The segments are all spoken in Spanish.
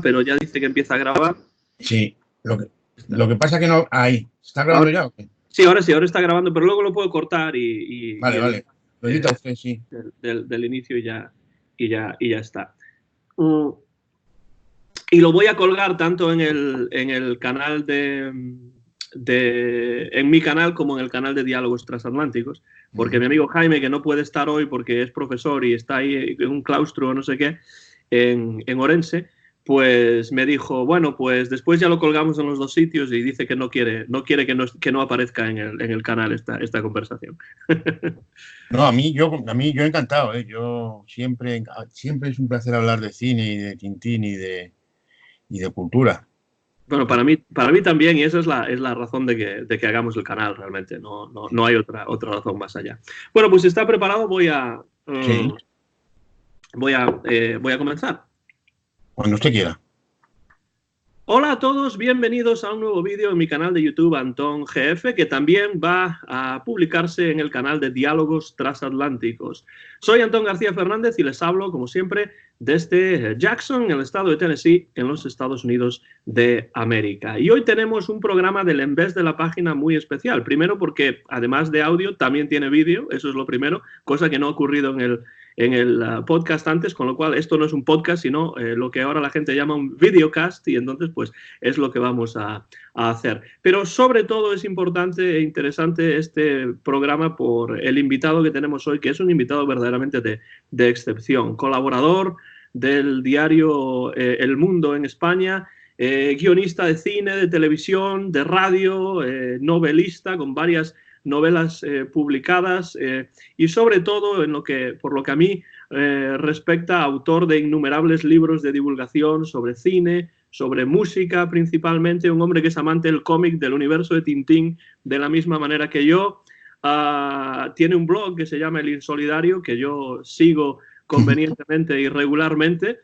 pero ya dice que empieza a grabar. Sí, lo que pasa que no... Ahí, ¿está grabando ya o qué? Sí, ahora está grabando, pero luego lo puedo cortar Vale. Lo edita usted, sí. Del inicio y ya está. Y lo voy a colgar tanto en el canal en mi canal como en el canal de Diálogos Transatlánticos, porque mi amigo Jaime, que no puede estar hoy porque es profesor y está ahí en un claustro o no sé qué, en Orense, pues me dijo, bueno, pues después ya lo colgamos en los dos sitios, y dice que no quiere que no aparezca en el canal esta conversación. No, a mí yo encantado, ¿eh? Yo siempre es un placer hablar de cine y de Tintín y de cultura. Bueno, para mí también, y esa es la razón de que hagamos el canal realmente. No hay otra razón más allá. Bueno, pues si está preparado, voy a comenzar. Cuando usted quiera. Hola a todos, bienvenidos a un nuevo vídeo en mi canal de YouTube Antón GF, que también va a publicarse en el canal de Diálogos Transatlánticos. Soy Antón García Fernández y les hablo, como siempre, desde Jackson, en el estado de Tennessee, en los Estados Unidos de América. Y hoy tenemos un programa del En vez de la página muy especial. Primero porque, además de audio, también tiene vídeo, eso es lo primero, cosa que no ha ocurrido en el podcast antes, con lo cual esto no es un podcast, sino lo que ahora la gente llama un videocast, y entonces pues es lo que vamos a hacer. Pero sobre todo es importante e interesante este programa por el invitado que tenemos hoy, que es un invitado verdaderamente de excepción, colaborador del diario El Mundo en España, guionista de cine, de televisión, de radio, novelista con varias novelas publicadas, y sobre todo, por lo que a mí respecta, autor de innumerables libros de divulgación sobre cine, sobre música principalmente, un hombre que es amante del cómic, del universo de Tintín, de la misma manera que yo. Tiene un blog que se llama El Insolidario, que yo sigo convenientemente y regularmente.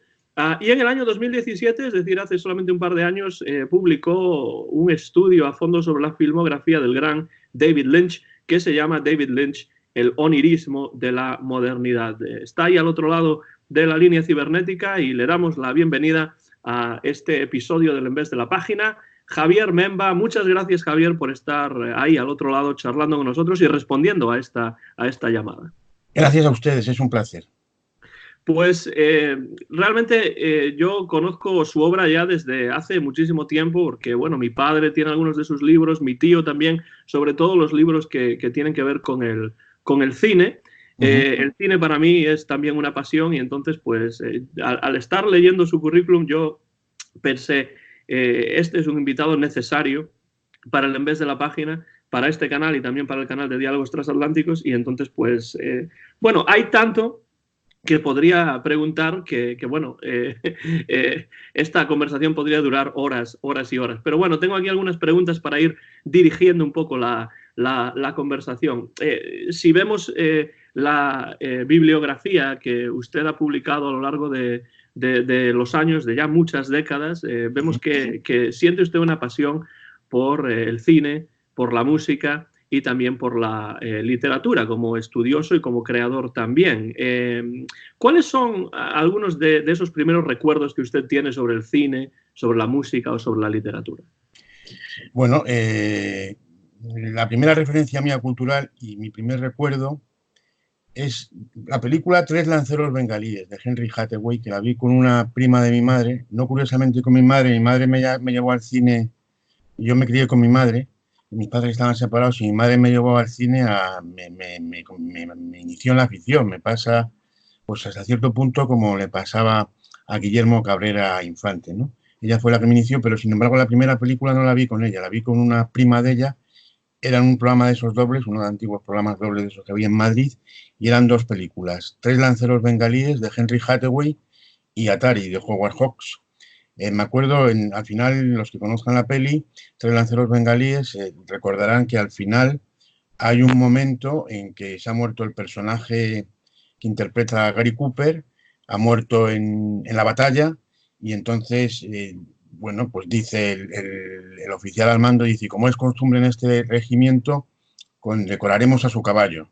Y en el año 2017, es decir, hace solamente un par de años, publicó un estudio a fondo sobre la filmografía del gran David Lynch, que se llama David Lynch, el onirismo de la modernidad. Está ahí al otro lado de la línea cibernética y le damos la bienvenida a este episodio del En vez de la página, Javier Memba. Muchas gracias, Javier, por estar ahí al otro lado charlando con nosotros y respondiendo a esta llamada. Gracias a ustedes, es un placer. Pues realmente yo conozco su obra ya desde hace muchísimo tiempo, porque bueno, mi padre tiene algunos de sus libros, mi tío también, sobre todo los libros que tienen que ver con el cine. El cine para mí es también una pasión, y entonces pues al estar leyendo su currículum yo pensé, este es un invitado necesario para el En vez de la página, para este canal y también para el canal de Diálogos Transatlánticos, y entonces pues bueno, hay tanto que podría preguntar que bueno, esta conversación podría durar horas y horas. Pero bueno, tengo aquí algunas preguntas para ir dirigiendo un poco la conversación. Si vemos la bibliografía que usted ha publicado a lo largo de los años, de ya muchas décadas, vemos que siente usted una pasión por el cine, por la música y también por la literatura, como estudioso y como creador también. ¿Cuáles son algunos de esos primeros recuerdos que usted tiene sobre el cine, sobre la música o sobre la literatura? Bueno, la primera referencia mía cultural y mi primer recuerdo es la película Tres lanceros bengalíes de Henry Hathaway, que la vi con una prima de mi madre, no curiosamente con mi madre me llevó al cine, y yo me crié con mi madre. Mis padres estaban separados y mi madre me llevó al cine, me inició en la afición. Me pasa, pues hasta cierto punto, como le pasaba a Guillermo Cabrera Infante, ¿no? Ella fue la que me inició, pero sin embargo la primera película no la vi con ella, la vi con una prima de ella. Era un programa de esos dobles, uno de los antiguos programas dobles de esos que había en Madrid, y eran dos películas, Tres lanceros bengalíes de Henry Hathaway y Atari de Howard Hawks. Me acuerdo, al final, los que conozcan la peli, Tres lanceros bengalíes, recordarán que al final hay un momento en que se ha muerto el personaje que interpreta a Gary Cooper, ha muerto en la batalla, y entonces, bueno, pues dice el oficial al mando, dice, como es costumbre en este regimiento, condecoraremos a su caballo.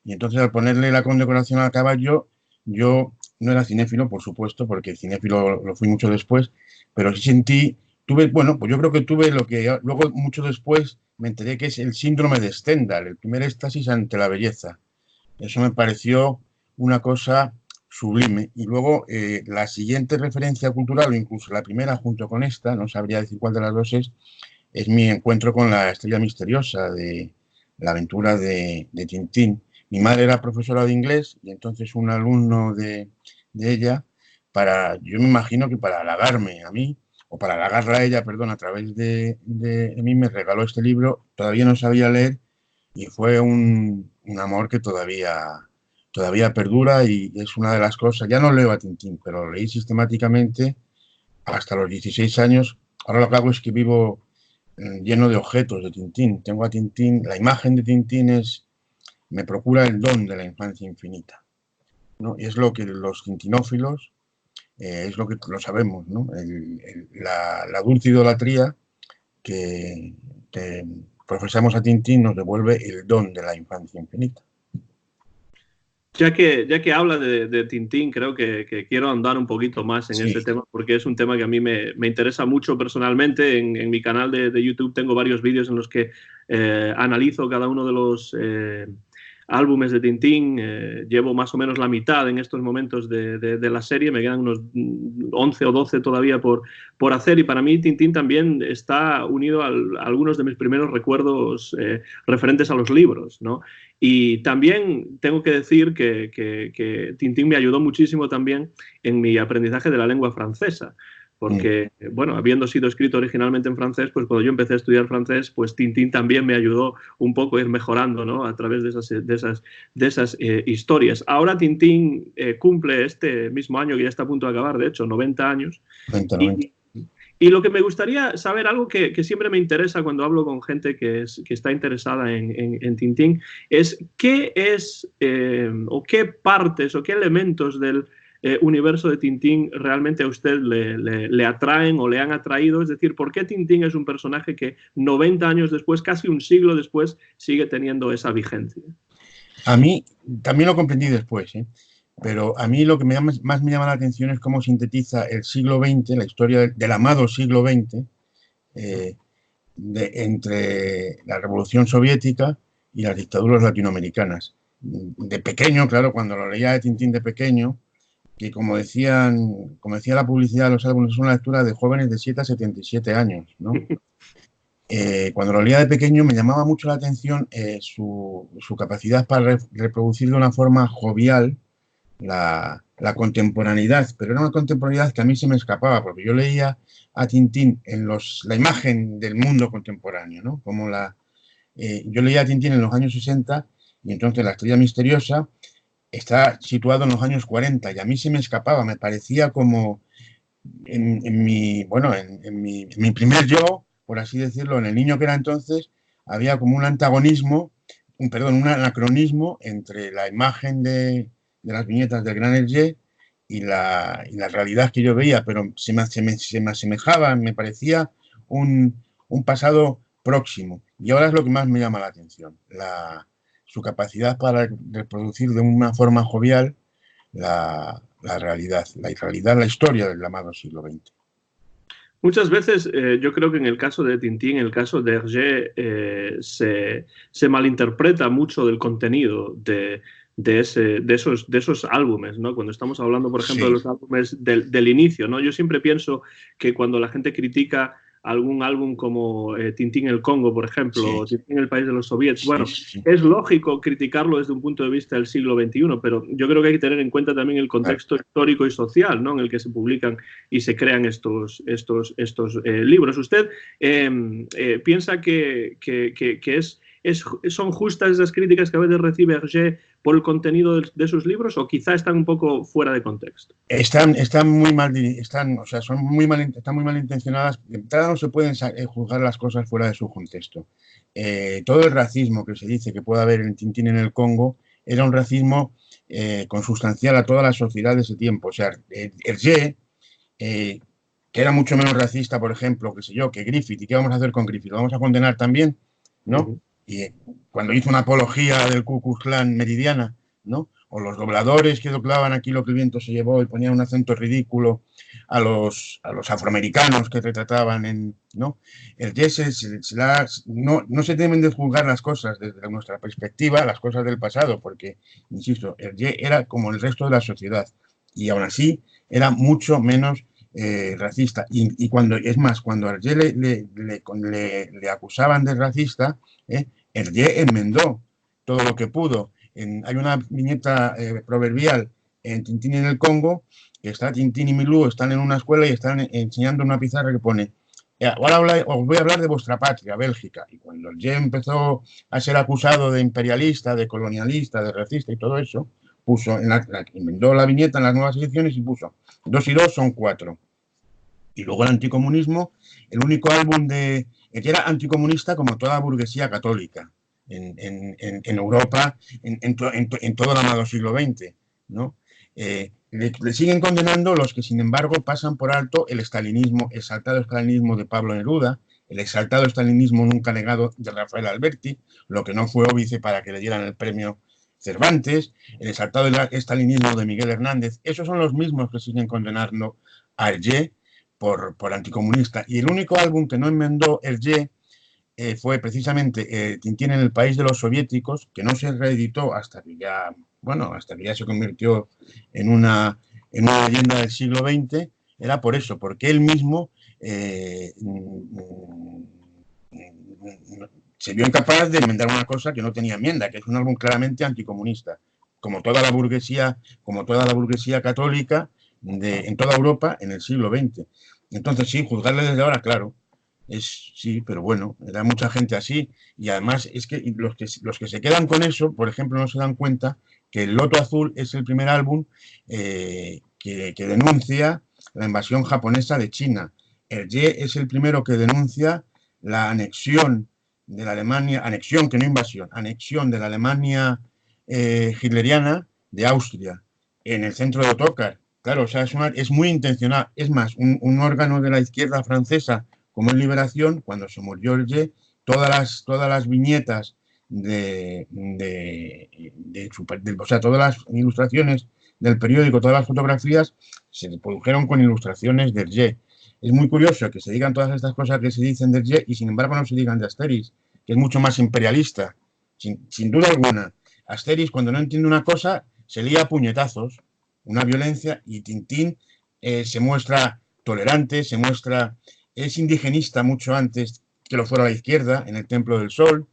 Y entonces, al ponerle la condecoración al caballo, yo no era cinéfilo, por supuesto, porque cinéfilo lo fui mucho después, pero sí sentí, bueno, pues yo creo que tuve lo que luego mucho después me enteré que es el síndrome de Stendhal, el primer éxtasis ante la belleza. Eso me pareció una cosa sublime. Y luego la siguiente referencia cultural, o incluso la primera junto con esta, no sabría decir cuál de las dos es mi encuentro con la estrella misteriosa de la aventura de Tintín. Mi madre era profesora de inglés y entonces un alumno de ella, yo me imagino que para halagarme a mí, o para halagarla a ella, perdón, a través de mí, me regaló este libro. Todavía no sabía leer y fue un amor que todavía perdura, y es una de las cosas. Ya no leo a Tintín, pero lo leí sistemáticamente hasta los 16 años. Ahora lo que hago es que vivo lleno de objetos de Tintín. Tengo a Tintín, la imagen de Tintín me procura el don de la infancia infinita, ¿no? Y es lo que los tintinófilos, es lo que lo sabemos, ¿no? La dulce idolatría que profesamos a Tintín nos devuelve el don de la infancia infinita. Ya que habla de Tintín, creo que quiero andar un poquito más en ese tema, porque es un tema que a mí me interesa mucho personalmente. En mi canal de YouTube tengo varios vídeos en los que analizo cada uno de los álbumes de Tintín. Llevo más o menos la mitad en estos momentos de la serie, me quedan unos 11 o 12 todavía por hacer, y para mí Tintín también está unido a algunos de mis primeros recuerdos referentes a los libros, ¿no? Y también tengo que decir que Tintín me ayudó muchísimo también en mi aprendizaje de la lengua francesa, porque, bueno, habiendo sido escrito originalmente en francés, pues cuando yo empecé a estudiar francés, pues Tintín también me ayudó un poco a ir mejorando, ¿no? A través de esas historias. Ahora Tintín cumple este mismo año, que ya está a punto de acabar, de hecho, 90 años. 90. Y lo que me gustaría saber, algo que siempre me interesa cuando hablo con gente que está interesada en Tintín, es qué es o qué partes o qué elementos del universo de Tintín realmente a usted le atraen o le han atraído. Es decir, ¿por qué Tintín es un personaje que 90 años después, casi un siglo después, sigue teniendo esa vigencia? A mí también lo comprendí después, pero a mí lo que más me llama la atención es cómo sintetiza el siglo XX, la historia del amado siglo XX, entre la Revolución Soviética y las dictaduras latinoamericanas. De pequeño, claro, cuando lo leía de Tintín de pequeño, que como decía la publicidad de los álbumes, es una lectura de jóvenes de 7 a 77 años, ¿no? Cuando lo leía de pequeño me llamaba mucho la atención su capacidad para reproducir de una forma jovial la contemporaneidad, pero era una contemporaneidad que a mí se me escapaba, porque yo leía a Tintín en la imagen del mundo contemporáneo, ¿no? Como yo leía a Tintín en los años 60 y entonces La estrella misteriosa está situado en los años 40 y a mí se me escapaba, me parecía como en mi primer yo, por así decirlo, en el niño que era entonces, había como un antagonismo, un anacronismo entre la imagen de las viñetas del Gran Hergé y la realidad que yo veía, pero se me asemejaba, me parecía un pasado próximo. Y ahora es lo que más me llama la atención, su capacidad para reproducir de una forma jovial la realidad, la historia del amado siglo XX. Muchas veces yo creo que en el caso de Tintín, en el caso de Hergé, se malinterpreta mucho del contenido de esos álbumes, ¿no? Cuando estamos hablando, por ejemplo, de los álbumes del inicio, ¿no? Yo siempre pienso que cuando la gente critica algún álbum como Tintín el Congo, por ejemplo, o Tintín el País de los Soviets, bueno, es lógico criticarlo desde un punto de vista del siglo XXI, pero yo creo que hay que tener en cuenta también el contexto histórico y social, ¿no? En el que se publican y se crean estos libros. ¿Usted piensa que son justas esas críticas que a veces recibe Hergé por el contenido de sus libros, o quizá están un poco fuera de contexto? Están muy mal intencionadas. De entrada no se pueden juzgar las cosas fuera de su contexto. Todo el racismo que se dice que puede haber en Tintín en el Congo era un racismo consustancial a toda la sociedad de ese tiempo. O sea, Hergé, que era mucho menos racista, por ejemplo, que Griffith. ¿Y qué vamos a hacer con Griffith? ¿Lo vamos a condenar también? ¿No? Y cuando hizo una apología del Ku Klux Klan meridiana, ¿no? o los dobladores que doblaban Aquí lo que el viento se llevó y ponían un acento ridículo a los afroamericanos que retrataban, ¿no? Hergé no se deben de juzgar las cosas desde nuestra perspectiva, las cosas del pasado, porque, insisto, Hergé era como el resto de la sociedad y aún así era mucho menos racista. Y cuando, es más, cuando a Hergé le acusaban de racista, Hergé enmendó todo lo que pudo. Hay una viñeta proverbial en Tintín y en el Congo, que está Tintín y Milú, están en una escuela y están enseñando una pizarra que pone: ahora os voy a hablar de vuestra patria, Bélgica. Y cuando Hergé empezó a ser acusado de imperialista, de colonialista, de racista y todo eso, puso, inventó la viñeta en las nuevas ediciones y puso 2 y 2 son 4. Y luego el anticomunismo, el único álbum que era anticomunista como toda la burguesía católica en Europa en todo el amado siglo XX, ¿no? Le siguen condenando los que, sin embargo, pasan por alto el estalinismo, el exaltado estalinismo de Pablo Neruda, el exaltado estalinismo nunca negado de Rafael Alberti, lo que no fue óbice para que le dieran el premio Cervantes, el exaltado estalinismo de Miguel Hernández. Esos son los mismos que siguen condenando a Hergé por anticomunista. Y el único álbum que no enmendó Hergé fue precisamente Tintín en el país de los soviéticos, que no se reeditó hasta que ya se convirtió en una leyenda del siglo XX. Era por eso, porque él mismo se vio incapaz de enmendar una cosa que no tenía enmienda, que es un álbum claramente anticomunista, como toda la burguesía católica en toda Europa en el siglo XX. Entonces, sí, juzgarle desde ahora, claro, sí, pero bueno, era mucha gente así. Y además es que los que se quedan con eso, por ejemplo, no se dan cuenta que El Loto Azul es el primer álbum que denuncia la invasión japonesa de China. Hergé es el primero que denuncia la anexión de la Alemania, anexión que no invasión, anexión de la Alemania hitleriana de Austria en el centro de Ottokar. Claro, o sea, es muy intencional. Es más, un órgano de la izquierda francesa como en Liberación, cuando se murió Hergé, todas las viñetas o sea, todas las ilustraciones del periódico, todas las fotografías se produjeron con ilustraciones de Hergé. Es muy curioso que se digan todas estas cosas que se dicen de Hergé y sin embargo no se digan de Asterix, que es mucho más imperialista, sin duda alguna. Asterix, cuando no entiende una cosa, se lía a puñetazos, una violencia, y Tintín se muestra tolerante, es indigenista mucho antes que lo fuera la izquierda, en el Templo del Sol.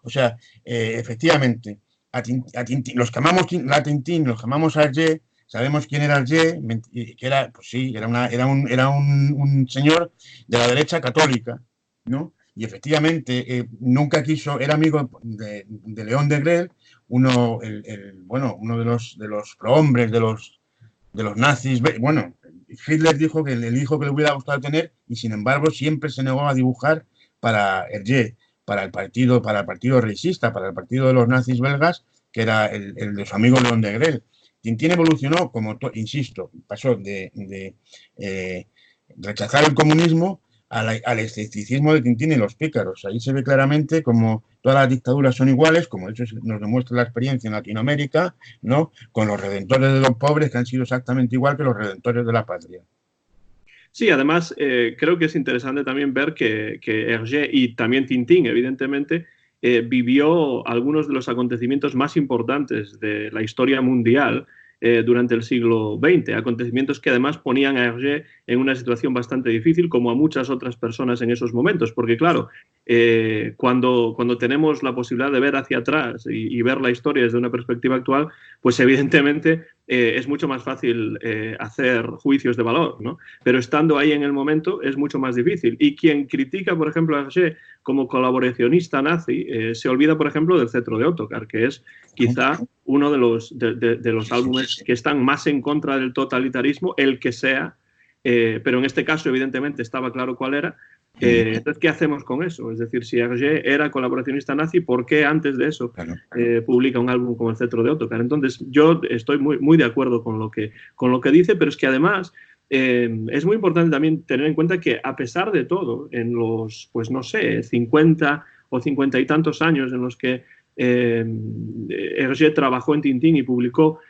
O sea, efectivamente, a Tintín, los que amamos a Tintín, los que amamos a Hergé, sabemos quién era Hergé, que era, pues sí, era un señor de la derecha católica, ¿no? Y efectivamente, nunca quiso, era amigo de León Degrelle, uno de los prohombres de los nazis. Bueno, Hitler dijo que el hijo que le hubiera gustado tener, y sin embargo siempre se negó a dibujar para Hergé, para el partido reisista, para el partido de los nazis belgas, que era el de su amigo León Degrelle. Tintín evolucionó, insisto, pasó de rechazar el comunismo al escepticismo de Tintín y los pícaros. Ahí se ve claramente como todas las dictaduras son iguales, como de hecho nos demuestra la experiencia en Latinoamérica, ¿no? Con los redentores de los pobres, que han sido exactamente igual que los redentores de la patria. Sí, además creo que es interesante también ver que Hergé y también Tintín, evidentemente, vivió algunos de los acontecimientos más importantes de la historia mundial durante el siglo XX, acontecimientos que además ponían a Hergé en una situación bastante difícil, como a muchas otras personas en esos momentos, porque claro, cuando tenemos la posibilidad de ver hacia atrás y ver la historia desde una perspectiva actual, pues evidentemente es mucho más fácil hacer juicios de valor, ¿no? Pero estando ahí en el momento es mucho más difícil. Y quien critica, por ejemplo, a Hergé como colaboracionista nazi, se olvida, por ejemplo, del Cetro de Ottokar, que es quizá uno de los álbumes que están más en contra del totalitarismo, el que sea, pero en este caso, evidentemente, estaba claro cuál era. Entonces, ¿qué hacemos con eso? Es decir, si Hergé era colaboracionista nazi, ¿por qué antes de eso publica un álbum como El Cetro de Ottokar? Entonces, yo estoy muy, muy de acuerdo con lo que dice, pero es que además es muy importante también tener en cuenta que, a pesar de todo, en los, pues no sé, 50 o 50 y tantos años en los que Hergé trabajó en Tintín y publicó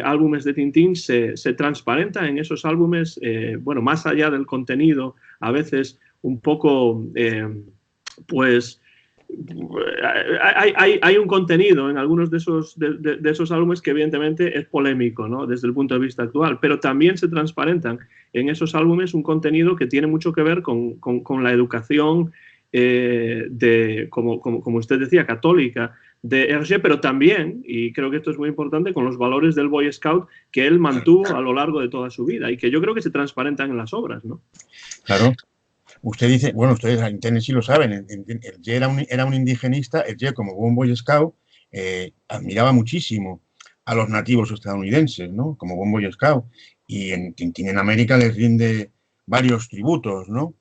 álbumes de Tintín, se transparenta en esos álbumes, bueno, más allá del contenido, a veces un poco, pues, hay un contenido en algunos de esos álbumes que evidentemente es polémico, ¿no? Desde el punto de vista actual, pero también se transparentan en esos álbumes un contenido que tiene mucho que ver con la educación, como usted decía, católica de Hergé, pero también, y creo que esto es muy importante, con los valores del Boy Scout que él mantuvo a lo largo de toda su vida y que yo creo que se transparentan en las obras, ¿no? Claro. Usted dice, bueno, ustedes en Tennessee lo saben, Hergé era un indigenista. Hergé, como buen Boy Scout, admiraba muchísimo a los nativos estadounidenses, ¿no? Como buen Boy Scout. Y en Tintín en América les rinde varios tributos, ¿no?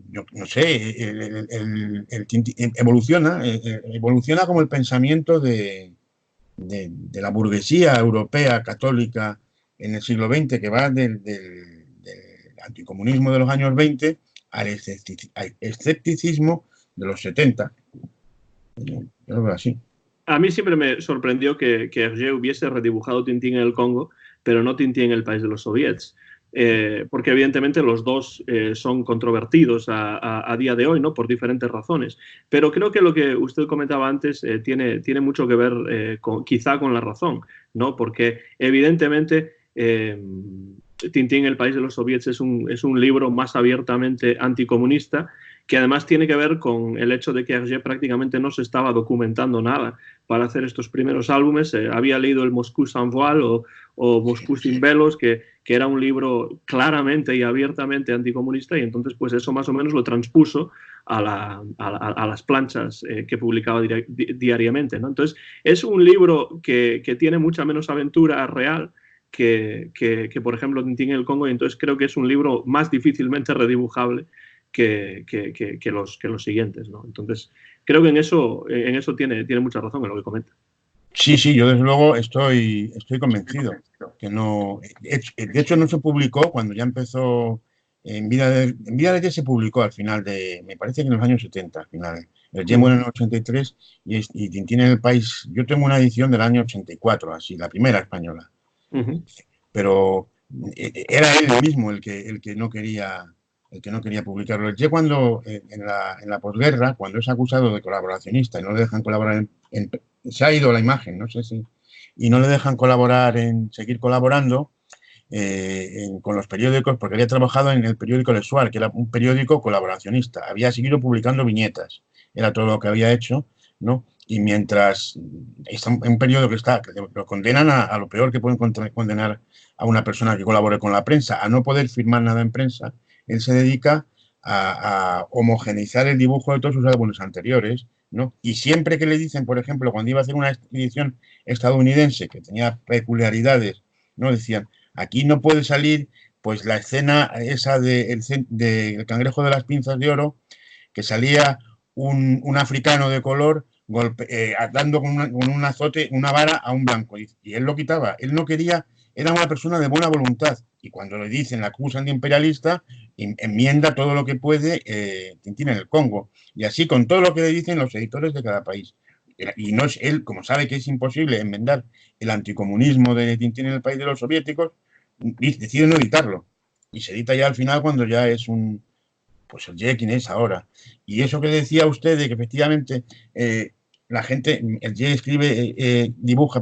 Yo no sé, el Tintín evoluciona como el pensamiento de la burguesía europea católica en el siglo XX, que va del anticomunismo de los años 20 al escepticismo de los 70. Yo lo veo así. A mí siempre me sorprendió que Hergé hubiese redibujado Tintín en el Congo, pero no Tintín en el país de los soviets. Porque evidentemente los dos son controvertidos a día de hoy, ¿no? Por diferentes razones. Pero creo que lo que usted comentaba antes tiene mucho que ver quizá con la razón, ¿no? Porque evidentemente Tintín, el país de los soviets, es un libro más abiertamente anticomunista, que además tiene que ver con el hecho de que Hergé prácticamente no se estaba documentando nada para hacer estos primeros álbumes. Había leído el Moscú sans voile o Moscú sin velos, que era un libro claramente y abiertamente anticomunista, y entonces pues eso más o menos lo transpuso a las planchas que publicaba diariamente, ¿no? Entonces es un libro que tiene mucha menos aventura real que por ejemplo Tintín en el Congo, y entonces creo que es un libro más difícilmente redibujable que los siguientes, ¿no? Entonces creo que en eso tiene mucha razón en lo que comenta. Sí, yo desde luego estoy convencido que no. De hecho, no se publicó cuando ya empezó. En Vida de Hergé se publicó al final me parece que en los años 70, al final. Hergé muere en el 83 y Tintín en el país. Yo tengo una edición del año 84, así, la primera española. Pero era él mismo el que no quería publicarlo. Hergé, cuando en la posguerra, cuando es acusado de colaboracionista y no le dejan colaborar se ha ido la imagen, no sé si, y no le dejan seguir colaborando con los periódicos, porque había trabajado en el periódico Le Soir, que era un periódico colaboracionista. Había seguido publicando viñetas, era todo lo que había hecho, ¿no? Y mientras está un periodo que lo condenan a lo peor que pueden condenar a una persona que colabore con la prensa, a no poder firmar nada en prensa, él se dedica a homogeneizar el dibujo de todos sus álbumes anteriores, ¿no? Y siempre que le dicen, por ejemplo, cuando iba a hacer una edición estadounidense que tenía peculiaridades, ¿no? Decían, aquí no puede salir pues la escena esa del cangrejo de las pinzas de oro, que salía un africano de color dando con un azote, una vara a un blanco, y él lo quitaba. Él no quería, era una persona de buena voluntad, y cuando le dicen, la acusan de imperialista, enmienda todo lo que puede Tintín en el Congo, y así con todo lo que le dicen los editores de cada país. Y no es él, como sabe que es imposible enmendar el anticomunismo de Tintín en el país de los soviéticos, decide no editarlo, y se edita ya al final cuando ya es pues el Ye quien es ahora. Y eso que decía usted de que efectivamente la gente, el Ye dibuja,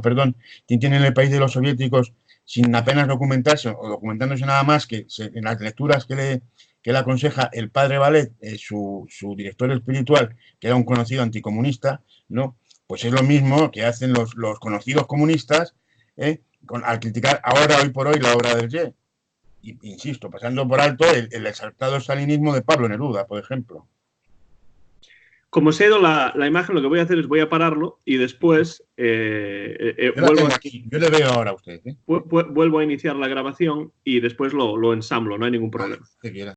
Tintín en el país de los soviéticos sin apenas documentarse o documentándose nada más que en las lecturas que le aconseja el padre Ballet, su director espiritual, que era un conocido anticomunista, ¿no? Pues es lo mismo que hacen los conocidos comunistas al criticar hoy por hoy la obra del Ye. Insisto, pasando por alto el exaltado stalinismo de Pablo Neruda, por ejemplo. Como se ha ido la imagen, lo que voy a hacer es voy a pararlo y después yo le veo ahora a usted. Vuelvo a iniciar la grabación y después lo ensamblo, no hay ningún problema. Vale,